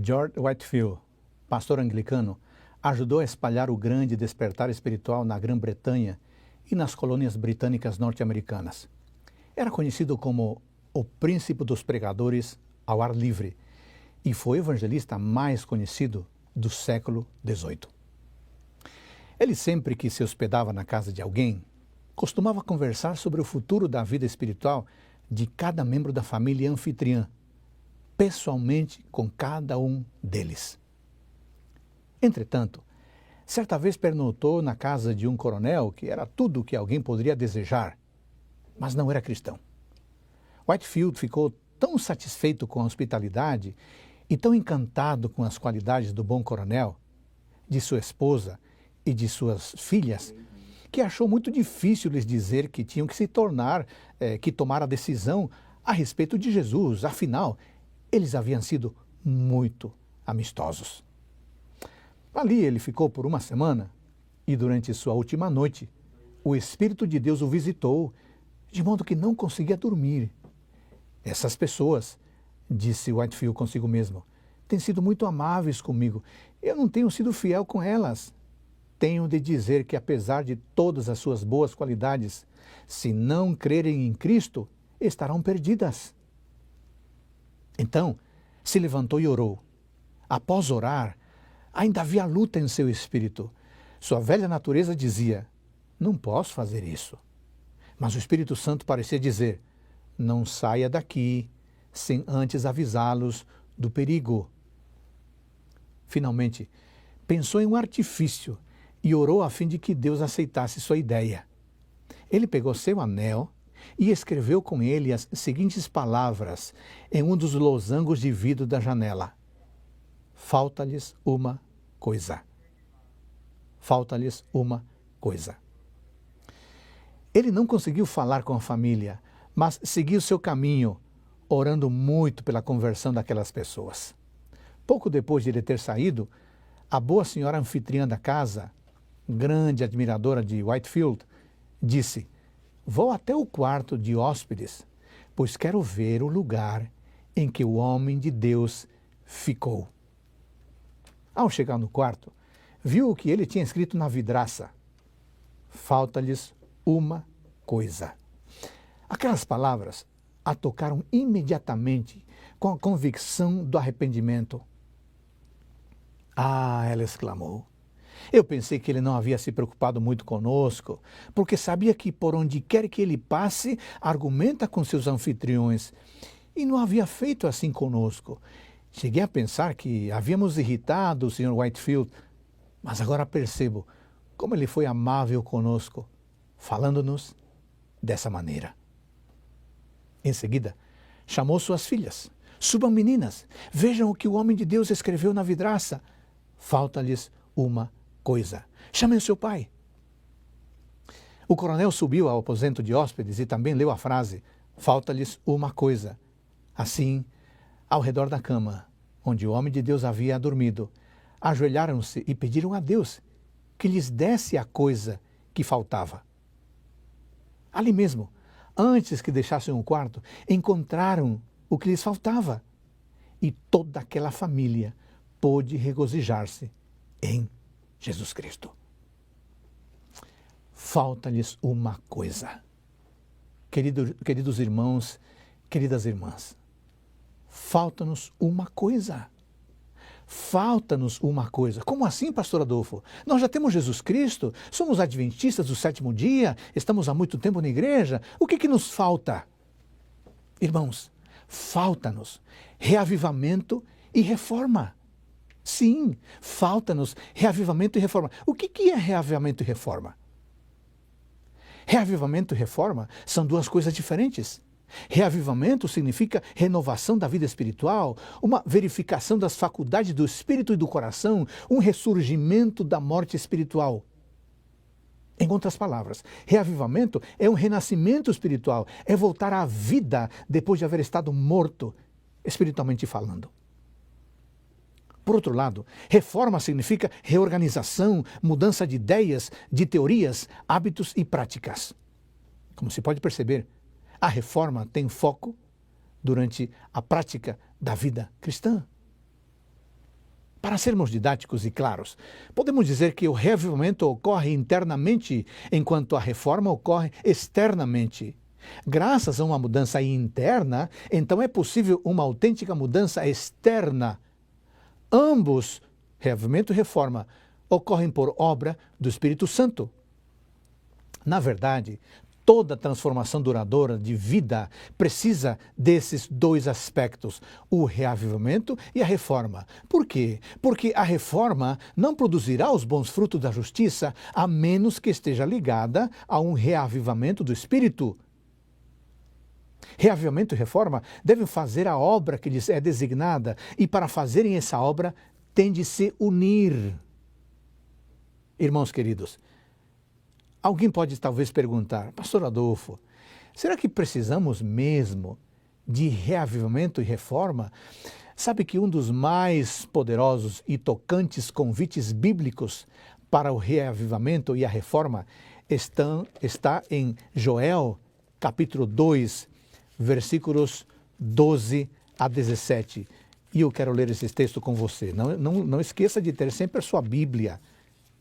George Whitefield, pastor anglicano, ajudou a espalhar o grande despertar espiritual na Grã-Bretanha e nas colônias britânicas norte-americanas. Era conhecido como o príncipe dos pregadores ao ar livre e foi o evangelista mais conhecido do século XVIII. Ele sempre que se hospedava na casa de alguém, costumava conversar sobre o futuro da vida espiritual de cada membro da família anfitriã, pessoalmente com cada um deles. Entretanto, certa vez pernotou na casa de um coronel que era tudo o que alguém poderia desejar, mas não era cristão. Whitefield ficou tão satisfeito com a hospitalidade e tão encantado com as qualidades do bom coronel, de sua esposa e de suas filhas, que achou muito difícil lhes dizer que tinham que tomar a decisão a respeito de Jesus. Afinal, eles haviam sido muito amistosos. Ali ele ficou por uma semana e durante sua última noite, o Espírito de Deus o visitou, de modo que não conseguia dormir. Essas pessoas, disse Whitefield consigo mesmo, têm sido muito amáveis comigo. Eu não tenho sido fiel com elas. Tenho de dizer que, apesar de todas as suas boas qualidades, se não crerem em Cristo, estarão perdidas. Então, se levantou e orou. Após orar, ainda havia luta em seu espírito. Sua velha natureza dizia, não posso fazer isso. Mas o Espírito Santo parecia dizer, não saia daqui sem antes avisá-los do perigo. Finalmente, pensou em um artifício e orou a fim de que Deus aceitasse sua ideia. Ele pegou seu anel e escreveu com ele as seguintes palavras em um dos losangos de vidro da janela. Falta-lhes uma coisa. Falta-lhes uma coisa. Ele não conseguiu falar com a família, mas seguiu seu caminho, orando muito pela conversão daquelas pessoas. Pouco depois de ele ter saído, a boa senhora anfitriã da casa, grande admiradora de Whitefield, disse, vou até o quarto de hóspedes, pois quero ver o lugar em que o homem de Deus ficou. Ao chegar no quarto, viu o que ele tinha escrito na vidraça. Falta-lhes uma coisa. Aquelas palavras a tocaram imediatamente com a convicção do arrependimento. Ah, ela exclamou. Eu pensei que ele não havia se preocupado muito conosco, porque sabia que por onde quer que ele passe, argumenta com seus anfitriões. E não havia feito assim conosco. Cheguei a pensar que havíamos irritado o Sr. Whitefield, mas agora percebo como ele foi amável conosco, falando-nos dessa maneira. Em seguida, chamou suas filhas. Subam, meninas, vejam o que o homem de Deus escreveu na vidraça. Falta-lhes uma coisa. Chamem o seu pai. O coronel subiu ao aposento de hóspedes e também leu a frase, falta-lhes uma coisa. Assim, ao redor da cama, onde o homem de Deus havia dormido, ajoelharam-se e pediram a Deus que lhes desse a coisa que faltava. Ali mesmo, antes que deixassem o quarto, encontraram o que lhes faltava. E toda aquela família pôde regozijar-se em Jesus Cristo. Falta-lhes uma coisa. Queridos irmãos, queridas irmãs, falta-nos uma coisa. Falta-nos uma coisa. Como assim, pastor Adolfo? Nós já temos Jesus Cristo, somos adventistas do sétimo dia, estamos há muito tempo na igreja. O que nos falta? Irmãos, falta-nos reavivamento e reforma. Sim, falta-nos reavivamento e reforma. O que é reavivamento e reforma? Reavivamento e reforma são duas coisas diferentes. Reavivamento significa renovação da vida espiritual, uma verificação das faculdades do espírito e do coração, um ressurgimento da morte espiritual. Em outras palavras, reavivamento é um renascimento espiritual, é voltar à vida depois de haver estado morto, espiritualmente falando. Por outro lado, reforma significa reorganização, mudança de ideias, de teorias, hábitos e práticas. Como se pode perceber, a reforma tem foco durante a prática da vida cristã. Para sermos didáticos e claros, podemos dizer que o reavivamento ocorre internamente, enquanto a reforma ocorre externamente. Graças a uma mudança interna, então é possível uma autêntica mudança externa. Ambos, reavivamento e reforma, ocorrem por obra do Espírito Santo. Na verdade, toda transformação duradoura de vida precisa desses dois aspectos, o reavivamento e a reforma. Por quê? Porque a reforma não produzirá os bons frutos da justiça a menos que esteja ligada a um reavivamento do Espírito. Reavivamento e reforma devem fazer a obra que lhes é designada e para fazerem essa obra tem de se unir. Irmãos queridos, alguém pode talvez perguntar, Pastor Adolfo, será que precisamos mesmo de reavivamento e reforma? Sabe que um dos mais poderosos e tocantes convites bíblicos para o reavivamento e a reforma está em Joel, capítulo 2, versículos 12 a 17. E eu quero ler esse texto com você. Não esqueça de ter sempre a sua Bíblia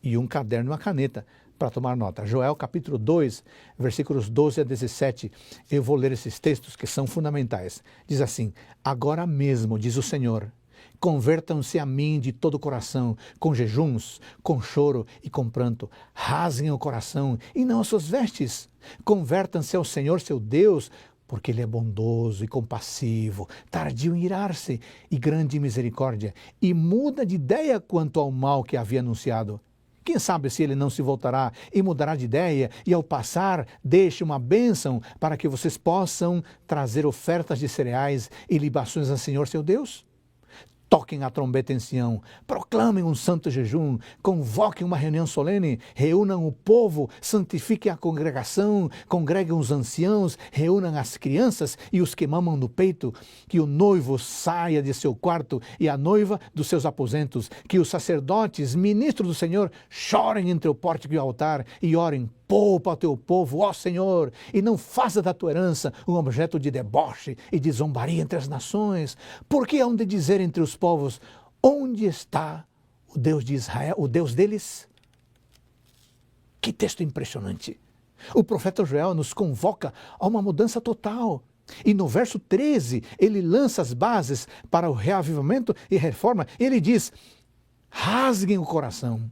e um caderno e uma caneta para tomar nota. Joel capítulo 2, versículos 12 a 17. Eu vou ler esses textos que são fundamentais. Diz assim: agora mesmo, diz o Senhor, convertam-se a mim de todo o coração, com jejuns, com choro e com pranto. Rasguem o coração e não as suas vestes. Convertam-se ao Senhor seu Deus, porque Ele é bondoso e compassivo, tardio em irar-se e grande em misericórdia, e muda de ideia quanto ao mal que havia anunciado. Quem sabe se ele não se voltará e mudará de ideia e ao passar deixe uma bênção para que vocês possam trazer ofertas de cereais e libações ao Senhor seu Deus? Toquem a trombeta em Sião, proclamem um santo jejum, convoquem uma reunião solene, reúnam o povo, santifiquem a congregação, congreguem os anciãos, reúnam as crianças e os que mamam no peito, que o noivo saia de seu quarto e a noiva dos seus aposentos, que os sacerdotes, ministros do Senhor, chorem entre o pórtico e o altar e orem: poupa ao teu povo, ó Senhor, e não faça da tua herança um objeto de deboche e de zombaria entre as nações. Porque hão de dizer entre os povos: onde está o Deus de Israel, o Deus deles? Que texto impressionante! O profeta Joel nos convoca a uma mudança total. E no verso 13, ele lança as bases para o reavivamento e reforma. Ele diz: rasguem o coração.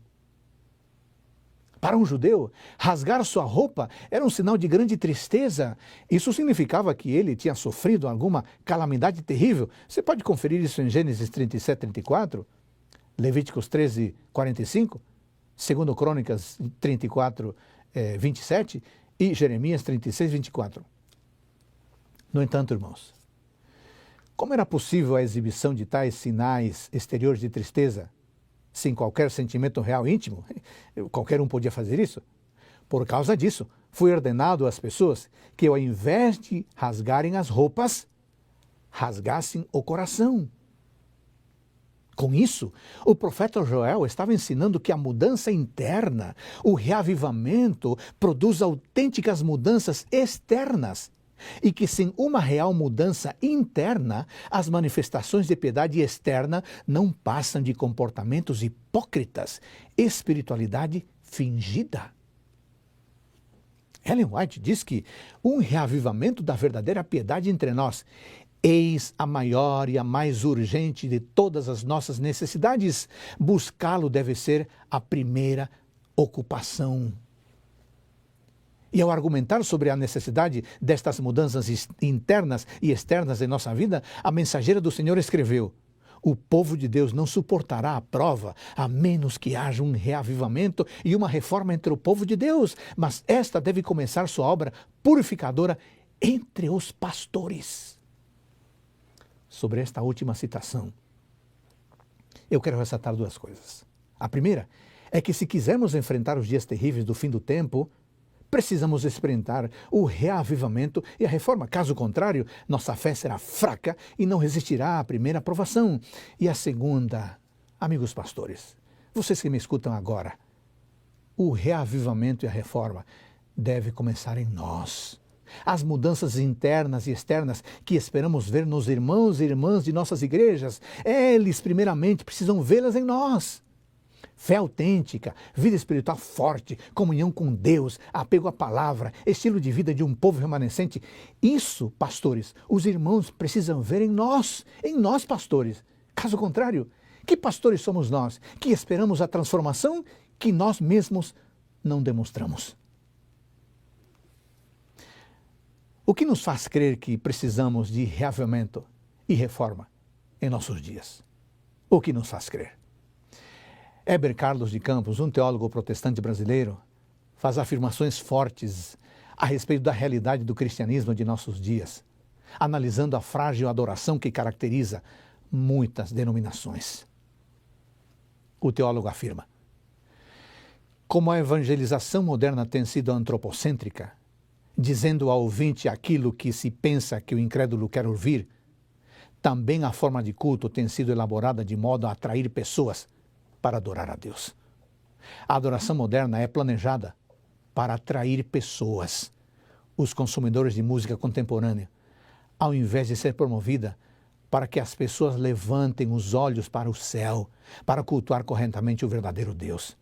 Para um judeu, rasgar sua roupa era um sinal de grande tristeza. Isso significava que ele tinha sofrido alguma calamidade terrível. Você pode conferir isso em Gênesis 37, 34, Levíticos 13, 45, 2 Crônicas 34, 27 e Jeremias 36, 24. No entanto, irmãos, como era possível a exibição de tais sinais exteriores de tristeza sem qualquer sentimento real íntimo? Qualquer um podia fazer isso. Por causa disso, foi ordenado às pessoas que, ao invés de rasgarem as roupas, rasgassem o coração. Com isso, o profeta Joel estava ensinando que a mudança interna, o reavivamento, produz autênticas mudanças externas. E que sem uma real mudança interna, as manifestações de piedade externa não passam de comportamentos hipócritas, espiritualidade fingida. Ellen White diz que um reavivamento da verdadeira piedade entre nós, eis a maior e a mais urgente de todas as nossas necessidades. Buscá-lo deve ser a primeira ocupação. E ao argumentar sobre a necessidade destas mudanças internas e externas em nossa vida, a mensageira do Senhor escreveu: o povo de Deus não suportará a prova, a menos que haja um reavivamento e uma reforma entre o povo de Deus, mas esta deve começar sua obra purificadora entre os pastores. Sobre esta última citação, eu quero ressaltar duas coisas. A primeira é que se quisermos enfrentar os dias terríveis do fim do tempo, precisamos experimentar o reavivamento e a reforma. Caso contrário, nossa fé será fraca e não resistirá à primeira provação. E a segunda, amigos pastores, vocês que me escutam agora, o reavivamento e a reforma deve começar em nós. as mudanças internas e externas que esperamos ver nos irmãos e irmãs de nossas igrejas, eles primeiramente precisam vê-las em nós. Fé autêntica, vida espiritual forte, comunhão com Deus, apego à palavra, estilo de vida de um povo remanescente. Isso, pastores, os irmãos precisam ver em nós, pastores. Caso contrário, que pastores somos nós, que esperamos a transformação que nós mesmos não demonstramos? O que nos faz crer que precisamos de reavivamento e reforma em nossos dias? O que nos faz crer? Heber Carlos de Campos, um teólogo protestante brasileiro, faz afirmações fortes a respeito da realidade do cristianismo de nossos dias, analisando a frágil adoração que caracteriza muitas denominações. O teólogo afirma: como a evangelização moderna tem sido antropocêntrica, dizendo ao ouvinte aquilo que se pensa que o incrédulo quer ouvir, também a forma de culto tem sido elaborada de modo a atrair pessoas para adorar a Deus. A adoração moderna é planejada para atrair pessoas, os consumidores de música contemporânea, ao invés de ser promovida para que as pessoas levantem os olhos para o céu, para cultuar corretamente o verdadeiro Deus.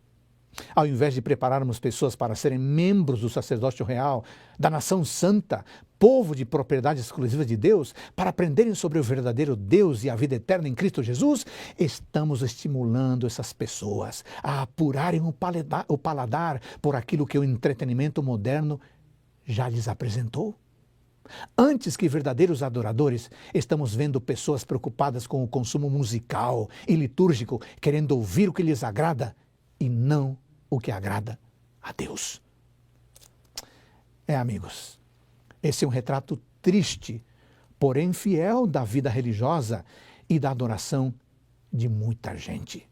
Ao invés de prepararmos pessoas para serem membros do sacerdócio real, da nação santa, povo de propriedade exclusiva de Deus, para aprenderem sobre o verdadeiro Deus e a vida eterna em Cristo Jesus, estamos estimulando essas pessoas a apurarem o paladar por aquilo que o entretenimento moderno já lhes apresentou. Antes que verdadeiros adoradores, estamos vendo pessoas preocupadas com o consumo musical e litúrgico, querendo ouvir o que lhes agrada e não o que agrada a Deus. Amigos, esse é um retrato triste, porém fiel da vida religiosa e da adoração de muita gente.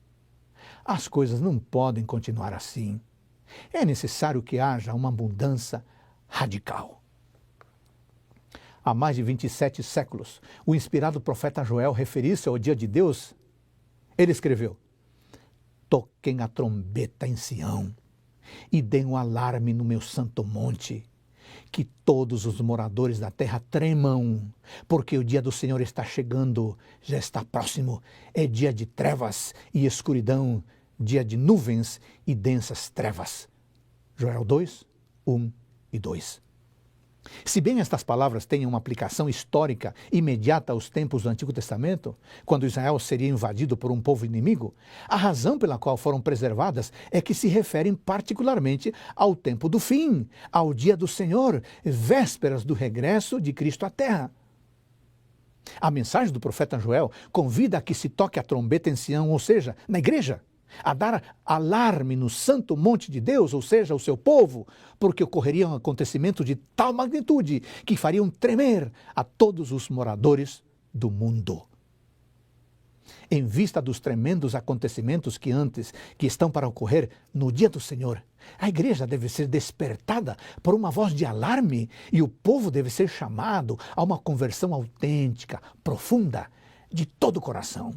As coisas não podem continuar assim. É necessário que haja uma mudança radical. Há mais de 27 séculos, o inspirado profeta Joel referisse ao dia de Deus. Ele escreveu: toquem a trombeta em Sião e deem um alarme no meu santo monte, que todos os moradores da terra tremam, porque o dia do Senhor está chegando, já está próximo. É dia de trevas e escuridão, dia de nuvens e densas trevas. Joel 2, 1 e 2. Se bem estas palavras têm uma aplicação histórica imediata aos tempos do Antigo Testamento, quando Israel seria invadido por um povo inimigo, a razão pela qual foram preservadas é que se referem particularmente ao tempo do fim, ao dia do Senhor, vésperas do regresso de Cristo à terra. A mensagem do profeta Joel convida a que se toque a trombeta em Sião, ou seja, na igreja, a dar alarme no santo monte de Deus, ou seja, o seu povo, porque ocorreria um acontecimento de tal magnitude que fariam tremer a todos os moradores do mundo. Em vista dos tremendos acontecimentos que estão para ocorrer no dia do Senhor, a igreja deve ser despertada por uma voz de alarme e o povo deve ser chamado a uma conversão autêntica, profunda, de todo o coração.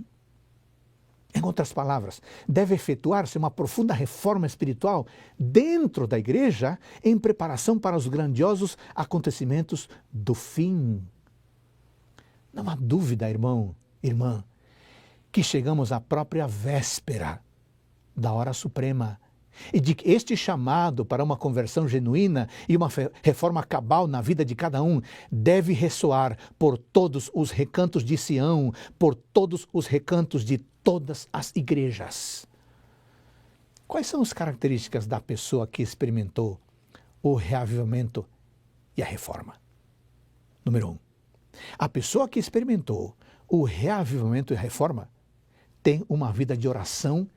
Em outras palavras, deve efetuar-se uma profunda reforma espiritual dentro da igreja em preparação para os grandiosos acontecimentos do fim. Não há dúvida, irmão, irmã, que chegamos à própria véspera da hora suprema e de que este chamado para uma conversão genuína e uma reforma cabal na vida de cada um deve ressoar por todos os recantos de Sião, por todos os recantos de todas as igrejas. Quais são as características da pessoa que experimentou o reavivamento e a reforma? Número 1. A pessoa que experimentou o reavivamento e a reforma tem uma vida de oração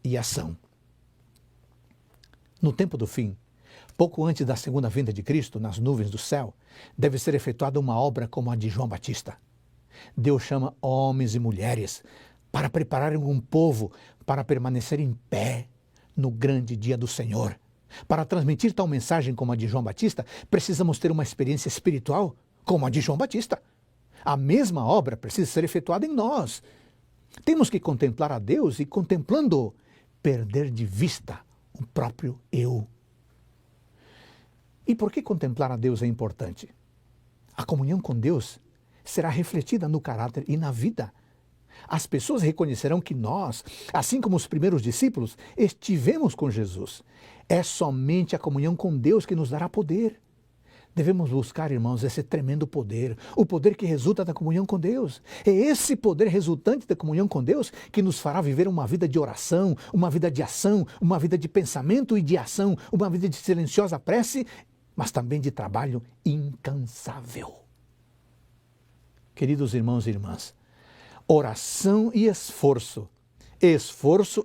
e ação. No tempo do fim, pouco antes da segunda vinda de Cristo, nas nuvens do céu, deve ser efetuada uma obra como a de João Batista. Deus chama homens e mulheres para prepararem um povo para permanecer em pé no grande dia do Senhor. Para transmitir tal mensagem como a de João Batista, precisamos ter uma experiência espiritual como a de João Batista. A mesma obra precisa ser efetuada em nós. Temos que contemplar a Deus e, contemplando-o, perder de vista o próprio eu. E por que contemplar a Deus é importante? A comunhão com Deus será refletida no caráter e na vida. As pessoas reconhecerão que nós, assim como os primeiros discípulos, estivemos com Jesus. É somente a comunhão com Deus que nos dará poder. Devemos buscar, irmãos, esse tremendo poder, o poder que resulta da comunhão com Deus. É esse poder resultante da comunhão com Deus que nos fará viver uma vida de oração, uma vida de ação, uma vida de pensamento e de ação, uma vida de silenciosa prece, mas também de trabalho incansável. Queridos irmãos e irmãs, oração e esforço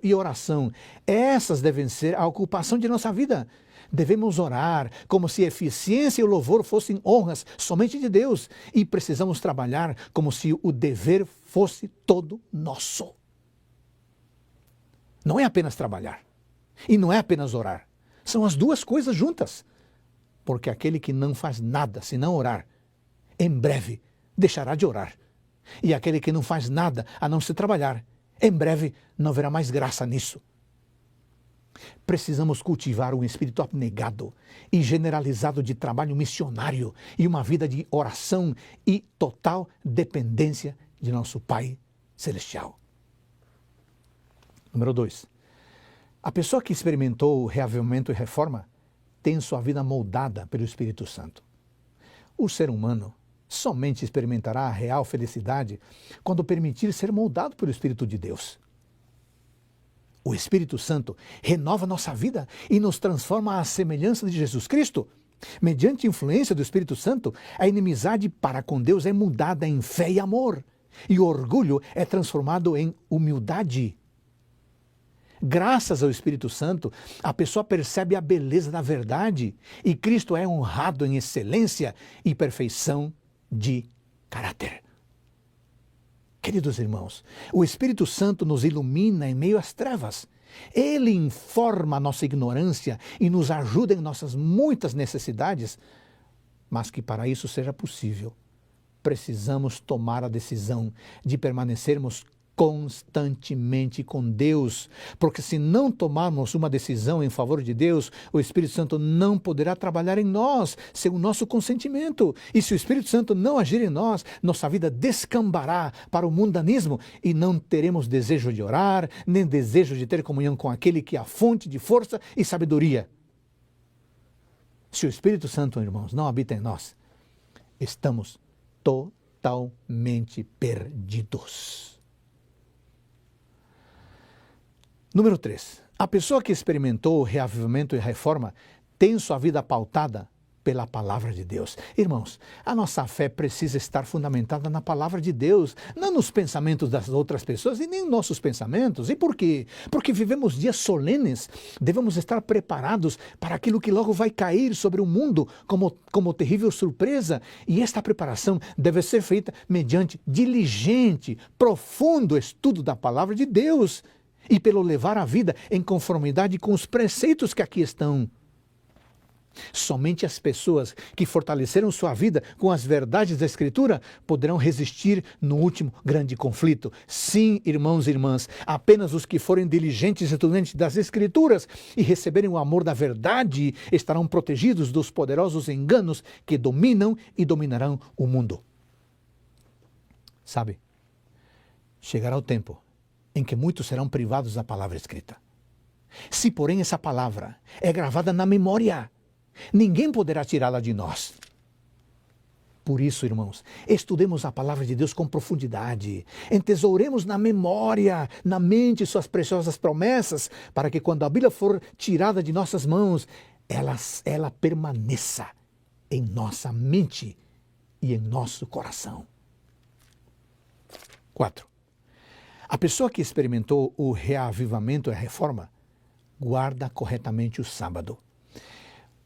e oração, essas devem ser a ocupação de nossa vida. Devemos orar como se a eficiência e o louvor fossem honras somente de Deus e precisamos trabalhar como se o dever fosse todo nosso. Não é apenas trabalhar e não é apenas orar, são as duas coisas juntas, porque aquele que não faz nada se não orar, em breve deixará de orar, e aquele que não faz nada a não se trabalhar, em breve não haverá mais graça nisso. Precisamos cultivar um espírito abnegado e generalizado de trabalho missionário e uma vida de oração e total dependência de nosso Pai Celestial. Número 2. A pessoa que experimentou o reavivamento e reforma tem sua vida moldada pelo Espírito Santo. O ser humano somente experimentará a real felicidade quando permitir ser moldado pelo Espírito de Deus. O Espírito Santo renova nossa vida e nos transforma à semelhança de Jesus Cristo. Mediante a influência do Espírito Santo, a inimizade para com Deus é mudada em fé e amor, e o orgulho é transformado em humildade. Graças ao Espírito Santo, a pessoa percebe a beleza da verdade e Cristo é honrado em excelência e perfeição de caráter. Queridos irmãos, o Espírito Santo nos ilumina em meio às trevas. Ele informa a nossa ignorância e nos ajuda em nossas muitas necessidades, mas que para isso seja possível, precisamos tomar a decisão de permanecermos constantemente com Deus, porque se não tomarmos uma decisão em favor de Deus, o Espírito Santo não poderá trabalhar em nós sem o nosso consentimento. E se o Espírito Santo não agir em nós, nossa vida descambará para o mundanismo e não teremos desejo de orar, nem desejo de ter comunhão com aquele que é a fonte de força e sabedoria. Se o Espírito Santo, irmãos, não habita em nós, estamos totalmente perdidos. Número 3. A pessoa que experimentou o reavivamento e a reforma tem sua vida pautada pela palavra de Deus. Irmãos, a nossa fé precisa estar fundamentada na palavra de Deus, não nos pensamentos das outras pessoas e nem nos nossos pensamentos. E por quê? Porque vivemos dias solenes, devemos estar preparados para aquilo que logo vai cair sobre o mundo como terrível surpresa. E esta preparação deve ser feita mediante diligente, profundo estudo da palavra de Deus e pelo levar a vida em conformidade com os preceitos que aqui estão. Somente as pessoas que fortaleceram sua vida com as verdades da Escritura poderão resistir no último grande conflito. Sim, irmãos e irmãs, apenas os que forem diligentes estudantes das Escrituras e receberem o amor da verdade estarão protegidos dos poderosos enganos que dominam e dominarão o mundo. Sabe, chegará o tempo em que muitos serão privados da palavra escrita. Se, porém, essa palavra é gravada na memória, ninguém poderá tirá-la de nós. Por isso, irmãos, estudemos a palavra de Deus com profundidade, entesouremos na memória, na mente, suas preciosas promessas, para que quando a Bíblia for tirada de nossas mãos, ela permaneça em nossa mente e em nosso coração. 4. A pessoa que experimentou o reavivamento e a reforma guarda corretamente o sábado.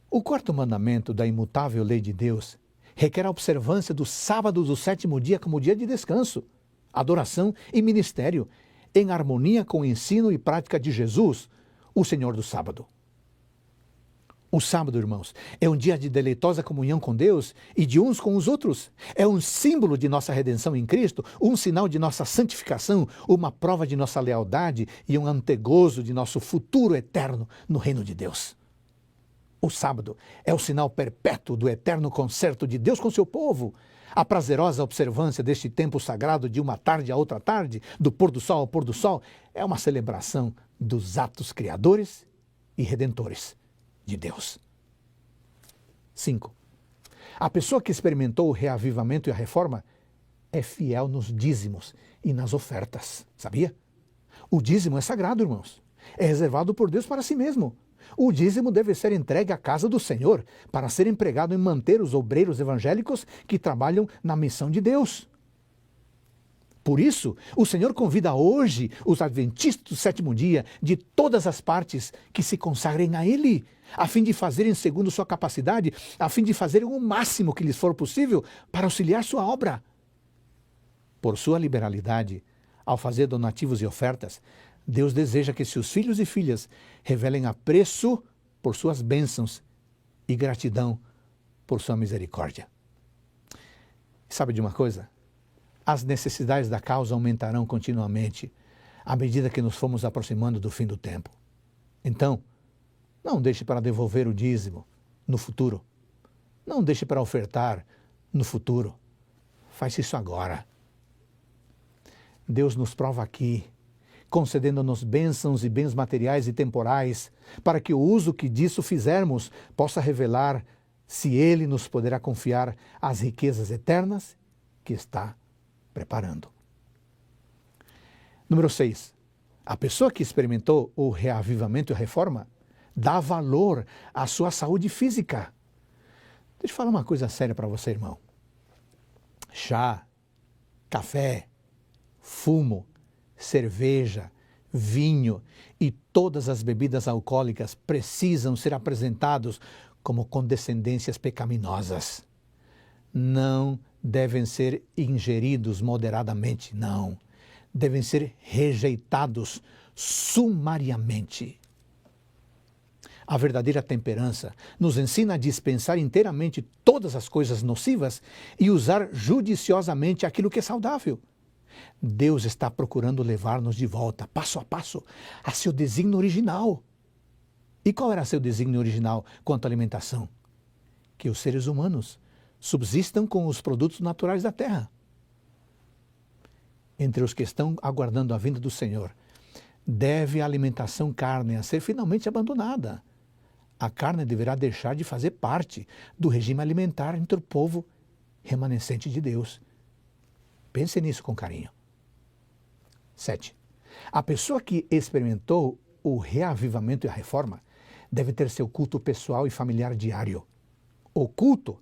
O quarto mandamento da imutável lei de Deus requer a observância do sábado do sétimo dia como dia de descanso, adoração e ministério, em harmonia com o ensino e prática de Jesus, o Senhor do sábado. O sábado, irmãos, é um dia de deleitosa comunhão com Deus e de uns com os outros. É um símbolo de nossa redenção em Cristo, um sinal de nossa santificação, uma prova de nossa lealdade e um antegozo de nosso futuro eterno no reino de Deus. O sábado é o sinal perpétuo do eterno concerto de Deus com seu povo. A prazerosa observância deste tempo sagrado de uma tarde a outra tarde, do pôr do sol ao pôr do sol, é uma celebração dos atos criadores e redentores de Deus. 5. A pessoa que experimentou o reavivamento e a reforma é fiel nos dízimos e nas ofertas, sabia? O dízimo é sagrado, irmãos. É reservado por Deus para si mesmo. O dízimo deve ser entregue à casa do Senhor para ser empregado em manter os obreiros evangélicos que trabalham na missão de Deus. Por isso, o Senhor convida hoje os adventistas do sétimo dia de todas as partes que se consagrem a Ele, a fim de fazerem segundo sua capacidade, a fim de fazerem o máximo que lhes for possível para auxiliar sua obra. Por sua liberalidade, ao fazer donativos e ofertas, Deus deseja que seus filhos e filhas revelem apreço por suas bênçãos e gratidão por sua misericórdia. Sabe de uma coisa? As necessidades da causa aumentarão continuamente à medida que nos formos aproximando do fim do tempo. Então, não deixe para devolver o dízimo no futuro. Não deixe para ofertar no futuro. Faça isso agora. Deus nos prova aqui, concedendo-nos bênçãos e bens materiais e temporais, para que o uso que disso fizermos possa revelar se Ele nos poderá confiar as riquezas eternas que está preparando. Número 6. A pessoa que experimentou o reavivamento e a reforma dá valor à sua saúde física. Deixa eu falar uma coisa séria para você, irmão. Chá, café, fumo, cerveja, vinho e todas as bebidas alcoólicas precisam ser apresentados como condescendências pecaminosas. Não devem ser ingeridos moderadamente, não. Devem ser rejeitados sumariamente. A verdadeira temperança nos ensina a dispensar inteiramente todas as coisas nocivas e usar judiciosamente aquilo que é saudável. Deus está procurando levar-nos de volta, passo a passo, a seu desígnio original. E qual era seu desígnio original quanto à alimentação? Que os seres humanos subsistam com os produtos naturais da terra. Entre os que estão aguardando a vinda do Senhor, deve a alimentação carne a ser finalmente abandonada. A carne deverá deixar de fazer parte do regime alimentar entre o povo remanescente de Deus. Pense nisso com carinho. 7. A pessoa que experimentou o reavivamento e a reforma deve ter seu culto pessoal e familiar diário. O culto,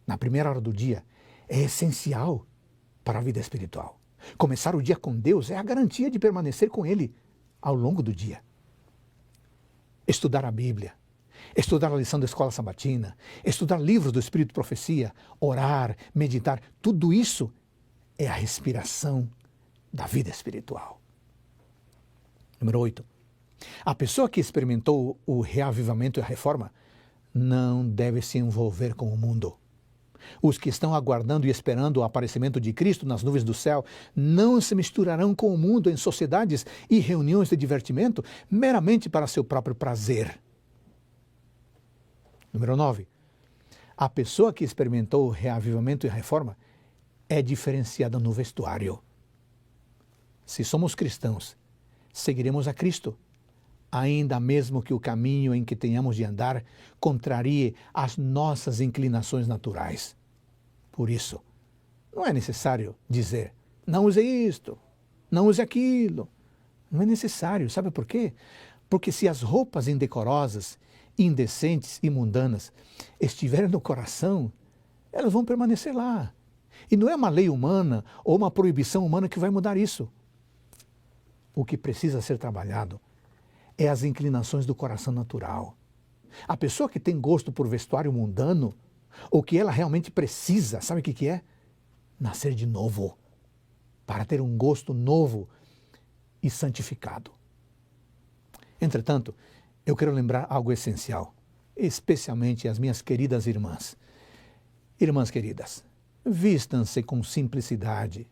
na primeira hora do dia, é essencial para a vida espiritual. Começar o dia com Deus é a garantia de permanecer com Ele ao longo do dia. Estudar a Bíblia, estudar a lição da escola sabatina, estudar livros do Espírito de Profecia, orar, meditar, tudo isso é a respiração da vida espiritual. Número 8. A pessoa que experimentou o reavivamento e a reforma não deve se envolver com o mundo. Os que estão aguardando e esperando o aparecimento de Cristo nas nuvens do céu não se misturarão com o mundo em sociedades e reuniões de divertimento meramente para seu próprio prazer. Número 9. A pessoa que experimentou o reavivamento e a reforma é diferenciada no vestuário. Se somos cristãos, seguiremos a Cristo, ainda mesmo que o caminho em que tenhamos de andar contrarie as nossas inclinações naturais. Por isso, não é necessário dizer, não use isto, não use aquilo. Não é necessário, sabe por quê? Porque se as roupas indecorosas, indecentes e mundanas estiverem no coração, elas vão permanecer lá. E não é uma lei humana ou uma proibição humana que vai mudar isso. O que precisa ser trabalhado é as inclinações do coração natural. A pessoa que tem gosto por vestuário mundano, o que ela realmente precisa, sabe o que é? Nascer de novo, para ter um gosto novo e santificado. Entretanto, eu quero lembrar algo essencial, especialmente as minhas queridas irmãs. Irmãs queridas, vistam-se com simplicidade.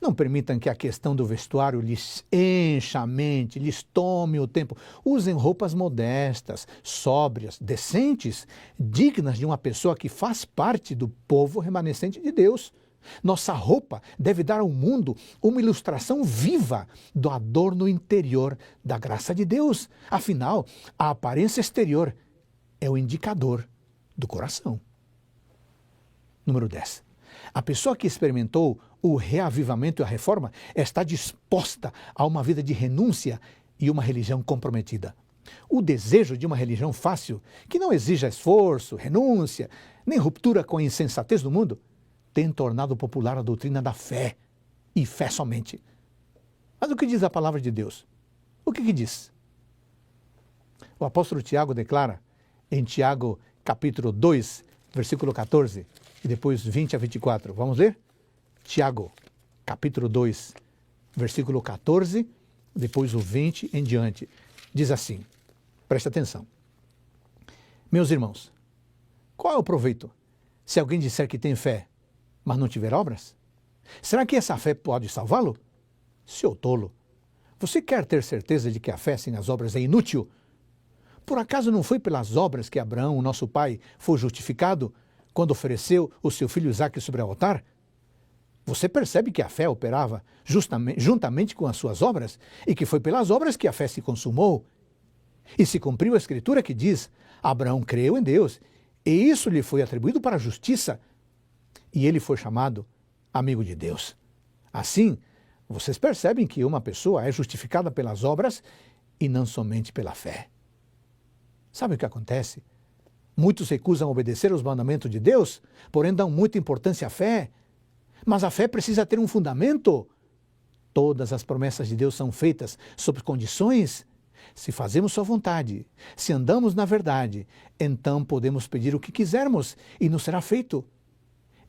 Não permitam que a questão do vestuário lhes encha a mente, lhes tome o tempo. Usem roupas modestas, sóbrias, decentes, dignas de uma pessoa que faz parte do povo remanescente de Deus. Nossa roupa deve dar ao mundo uma ilustração viva do adorno interior da graça de Deus. Afinal, a aparência exterior é o indicador do coração. Número 10. A pessoa que experimentou o reavivamento e a reforma está disposta a uma vida de renúncia e uma religião comprometida. O desejo de uma religião fácil, que não exija esforço, renúncia, nem ruptura com a insensatez do mundo, tem tornado popular a doutrina da fé, e fé somente. Mas o que diz a palavra de Deus? O que diz? O apóstolo Tiago declara, em Tiago capítulo 2, versículo 14, e depois 20 a 24. Vamos ler? Tiago, capítulo 2, versículo 14, depois o 20 em diante. Diz assim, preste atenção. Meus irmãos, qual é o proveito se alguém disser que tem fé, mas não tiver obras? Será que essa fé pode salvá-lo? Seu tolo, você quer ter certeza de que a fé sem as obras é inútil? Por acaso não foi pelas obras que Abraão, nosso pai, foi justificado quando ofereceu o seu filho Isaque sobre o altar? Você percebe que a fé operava juntamente com as suas obras e que foi pelas obras que a fé se consumou. E se cumpriu a escritura que diz, Abraão creu em Deus e isso lhe foi atribuído para a justiça e ele foi chamado amigo de Deus. Assim, vocês percebem que uma pessoa é justificada pelas obras e não somente pela fé. Sabe o que acontece? Muitos recusam obedecer aos mandamentos de Deus, porém dão muita importância à fé. Mas a fé precisa ter um fundamento. Todas as promessas de Deus são feitas sob condições. Se fazemos sua vontade, se andamos na verdade, então podemos pedir o que quisermos e nos será feito.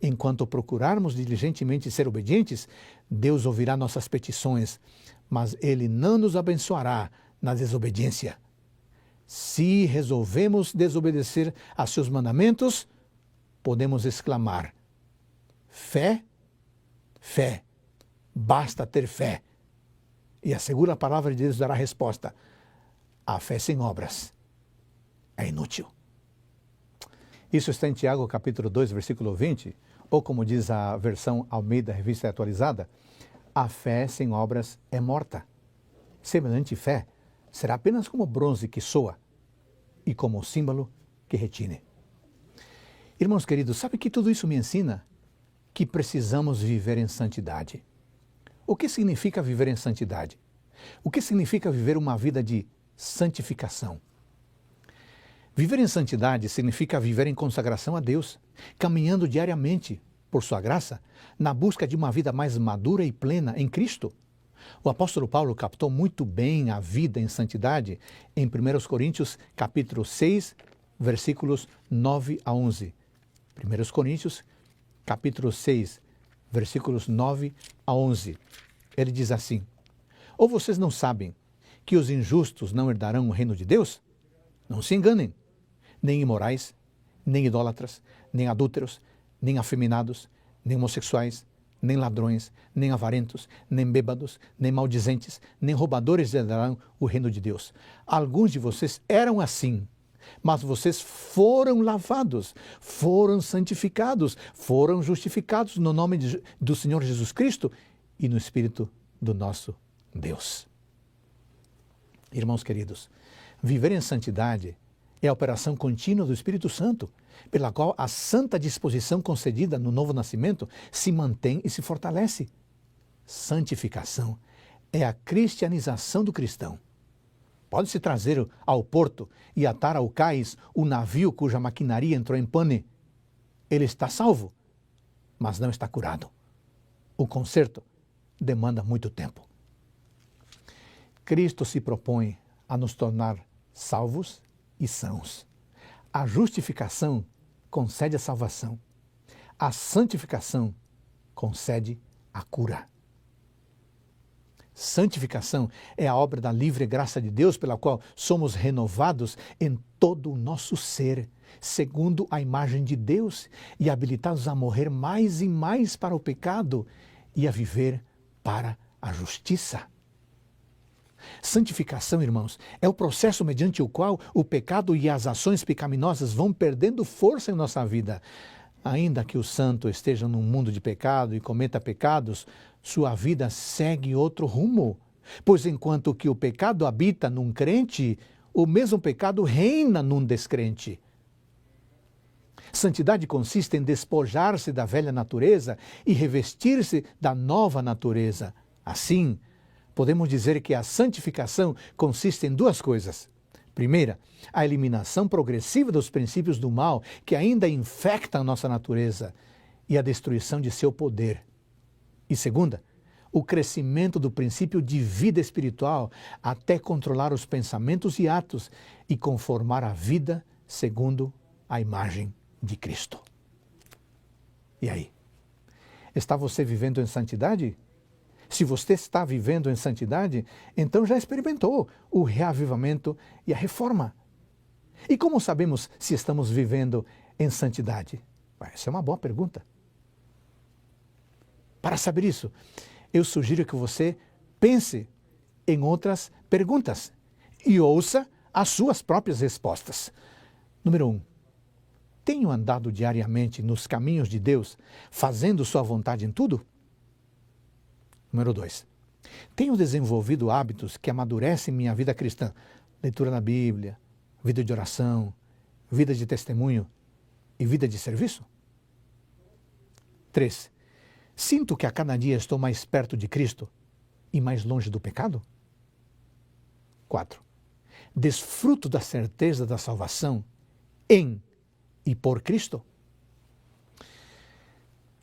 Enquanto procurarmos diligentemente ser obedientes, Deus ouvirá nossas petições, mas Ele não nos abençoará na desobediência. Se resolvemos desobedecer a seus mandamentos, podemos exclamar, fé, fé, basta ter fé. E a segura palavra de Deus dará a resposta, a fé sem obras é inútil. Isso está em Tiago capítulo 2, versículo 20, ou como diz a versão Almeida, revista atualizada, a fé sem obras é morta. Semelhante fé será apenas como bronze que soa e como símbolo que retine. Irmãos queridos, sabe que tudo isso me ensina? Que precisamos viver em santidade. O que significa viver em santidade? O que significa viver uma vida de santificação? Viver em santidade significa viver em consagração a Deus, caminhando diariamente, por sua graça, na busca de uma vida mais madura e plena em Cristo. O apóstolo Paulo captou muito bem a vida em santidade em 1 Coríntios capítulo 6, versículos 9 a 11. 1 Coríntios capítulo 6, versículos 9 a 11. Ele diz assim, ou vocês não sabem que os injustos não herdarão o reino de Deus? Não se enganem, nem imorais, nem idólatras, nem adúlteros, nem afeminados, nem homossexuais, nem ladrões, nem avarentos, nem bêbados, nem maldizentes, nem roubadores herdarão o reino de Deus. Alguns de vocês eram assim, mas vocês foram lavados, foram santificados, foram justificados no nome do Senhor Jesus Cristo e no Espírito do nosso Deus. Irmãos queridos, viver em santidade é a operação contínua do Espírito Santo, pela qual a santa disposição concedida no novo nascimento se mantém e se fortalece. Santificação é a cristianização do cristão. Pode-se trazer ao porto e atar ao cais o navio cuja maquinaria entrou em pane. Ele está salvo, mas não está curado. O conserto demanda muito tempo. Cristo se propõe a nos tornar salvos e sãos. A justificação concede a salvação. A santificação concede a cura. Santificação é a obra da livre graça de Deus pela qual somos renovados em todo o nosso ser, segundo a imagem de Deus e habilitados a morrer mais e mais para o pecado e a viver para a justiça. Santificação, irmãos, é o processo mediante o qual o pecado e as ações pecaminosas vão perdendo força em nossa vida. Ainda que o santo esteja num mundo de pecado e cometa pecados, sua vida segue outro rumo. Pois enquanto que o pecado habita num crente, o mesmo pecado reina num descrente. Santidade consiste em despojar-se da velha natureza e revestir-se da nova natureza. Assim, podemos dizer que a santificação consiste em duas coisas. Primeira, a eliminação progressiva dos princípios do mal que ainda infectam a nossa natureza e a destruição de seu poder. E segunda, o crescimento do princípio de vida espiritual até controlar os pensamentos e atos e conformar a vida segundo a imagem de Cristo. E aí? Está você vivendo em santidade? Se você está vivendo em santidade, então já experimentou o reavivamento e a reforma. E como sabemos se estamos vivendo em santidade? Essa é uma boa pergunta. Para saber isso, eu sugiro que você pense em outras perguntas e ouça as suas próprias respostas. Número 1. Tenho andado diariamente nos caminhos de Deus, fazendo sua vontade em tudo? Número 2. Tenho desenvolvido hábitos que amadurecem minha vida cristã? Leitura da Bíblia, vida de oração, vida de testemunho e vida de serviço? 3. Sinto que a cada dia estou mais perto de Cristo e mais longe do pecado? 4. Desfruto da certeza da salvação em e por Cristo?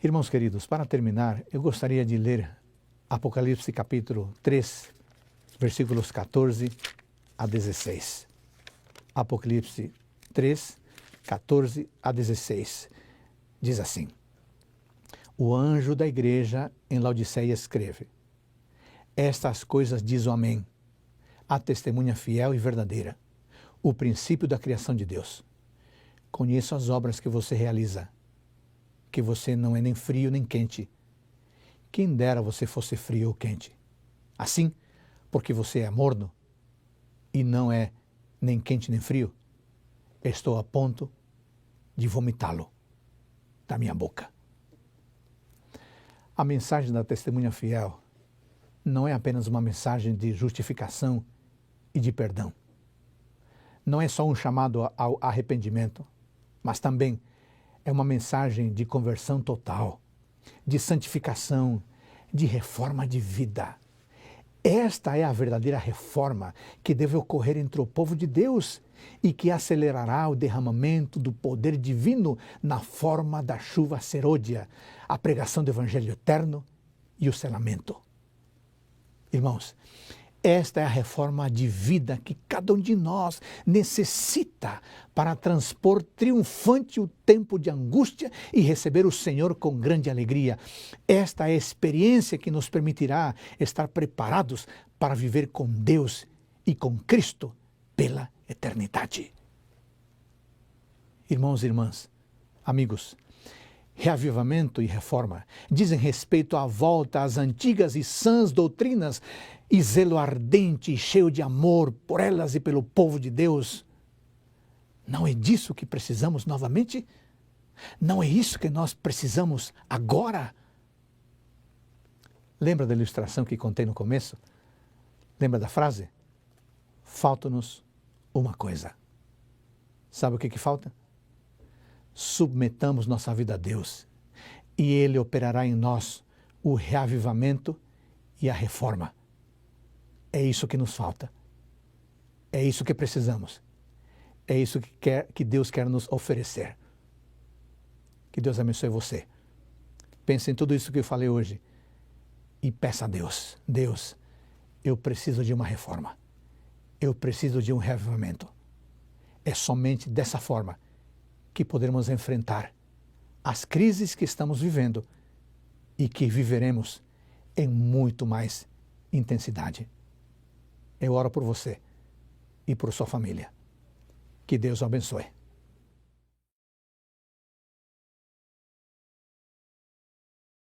Irmãos queridos, para terminar, eu gostaria de ler Apocalipse capítulo 3, versículos 14 a 16. Apocalipse 3, 14 a 16. Diz assim: O anjo da igreja em Laodiceia escreve: Estas coisas diz o Amém, a testemunha fiel e verdadeira, o princípio da criação de Deus. Conheço as obras que você realiza, que você não é nem frio nem quente. Quem dera você fosse frio ou quente. Assim, porque você é morno e não é nem quente nem frio, estou a ponto de vomitá-lo da minha boca. A mensagem da testemunha fiel não é apenas uma mensagem de justificação e de perdão. Não é só um chamado ao arrependimento, mas também é uma mensagem de conversão total, de santificação, de reforma de vida. Esta é a verdadeira reforma que deve ocorrer entre o povo de Deus e que acelerará o derramamento do poder divino na forma da chuva serôdia, a pregação do Evangelho eterno e o selamento. Irmãos, esta é a reforma de vida que cada um de nós necessita para transpor triunfante o tempo de angústia e receber o Senhor com grande alegria. Esta é a experiência que nos permitirá estar preparados para viver com Deus e com Cristo pela eternidade. Irmãos e irmãs, amigos, reavivamento e reforma dizem respeito à volta às antigas e sãs doutrinas e zelo ardente e cheio de amor por elas e pelo povo de Deus. Não é disso que precisamos novamente? Não é isso que nós precisamos agora? Lembra da ilustração que contei no começo? Lembra da frase? Falta-nos uma coisa. Sabe o que falta? Submetamos nossa vida a Deus e Ele operará em nós o reavivamento e a reforma. É isso que nos falta. É isso que precisamos. É isso que Deus quer nos oferecer. Que Deus abençoe você. Pense em tudo isso que eu falei hoje e peça a Deus. Deus, eu preciso de uma reforma. Eu preciso de um reavivamento. É somente dessa forma que poderemos enfrentar as crises que estamos vivendo e que viveremos em muito mais intensidade. Eu oro por você e por sua família. Que Deus o abençoe.